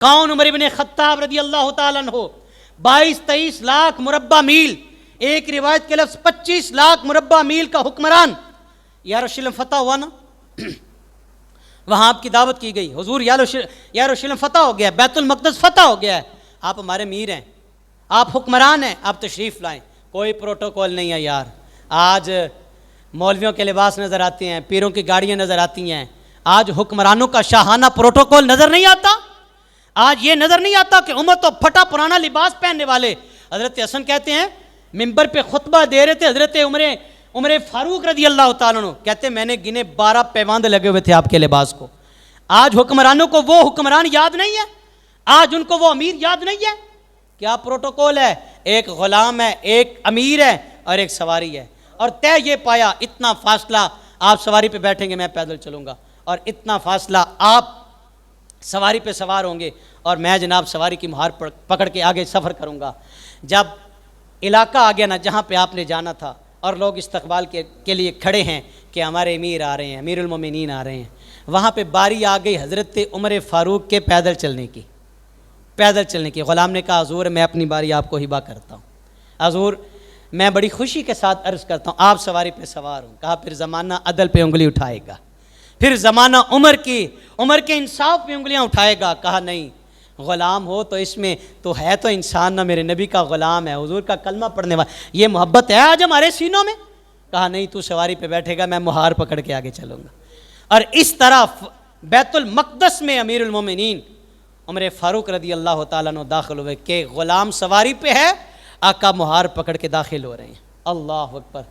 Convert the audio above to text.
کون؟ عمر ابن خطاب رضی اللہ تعالیٰ عنہ. 22-23 لاکھ مربع میل، ایک روایت کے لفظ 25 لاکھ مربع میل کا حکمران. یروشلم فتح ہوا نا، وہاں آپ کی دعوت کی گئی. حضور یروشلم فتح ہو گیا، بیت المقدس فتح ہو گیا ہے، آپ ہمارے میر ہیں، آپ حکمران ہیں، آپ تشریف لائیں. کوئی پروٹوکول نہیں ہے یار. آج مولویوں کے لباس نظر آتے ہیں، پیروں کی گاڑیاں نظر آتی ہیں، آج حکمرانوں کا شاہانہ پروٹوکول نظر نہیں آتا. آج یہ نظر نہیں آتا کہ عمر تو پھٹا پرانا لباس پہننے والے. حضرت حسن کہتے ہیں ممبر پہ خطبہ دے رہے تھے حضرت عمر فاروق رضی اللہ تعالیٰ عنہ، کہتے ہیں میں نے گنے 12 پیواند لگے ہوئے تھے آپ کے لباس کو. آج حکمرانوں کو وہ حکمران یاد نہیں ہے، آج ان کو وہ امیر یاد نہیں ہے. کیا پروٹوکول ہے؟ ایک غلام ہے، ایک امیر ہے اور ایک سواری ہے. اور طے یہ پایا اتنا فاصلہ آپ سواری پہ بیٹھیں گے، میں پیدل چلوں گا، اور اتنا فاصلہ آپ سواری پہ سوار ہوں گے اور میں جناب سواری کی مہار پکڑ کے آگے سفر کروں گا. جب علاقہ آ گیا نا جہاں پہ آپ نے جانا تھا اور لوگ استقبال کے لیے کھڑے ہیں کہ ہمارے امیر آ رہے ہیں، امیر المومنین آ رہے ہیں، وہاں پہ باری آ گئی حضرت عمر فاروق کے پیدل چلنے کی. غلام نے کہا حضور میں اپنی باری آپ کو ہبہ کرتا ہوں، حضور میں بڑی خوشی کے ساتھ عرض کرتا ہوں آپ سواری پہ سوار ہوں. کہا پھر زمانہ عدل پہ انگلی اٹھائے گا، پھر زمانہ عمر کے انصاف پہ انگلیاں اٹھائے گا. کہا نہیں، غلام ہو تو اس میں تو ہے تو انسان نہ، میرے نبی کا غلام ہے، حضور کا کلمہ پڑھنے والا، یہ محبت ہے آج ہمارے سینوں میں. کہا نہیں، تو سواری پہ بیٹھے گا، میں مہار پکڑ کے آگے چلوں گا. اور اس طرح بیت المقدس میں امیر المومنین عمر فاروق رضی اللہ تعالیٰ عنہ داخل ہوئے کہ غلام سواری پہ ہے، آقا مہار پکڑ کے داخل ہو رہے ہیں. اللہ اکبر.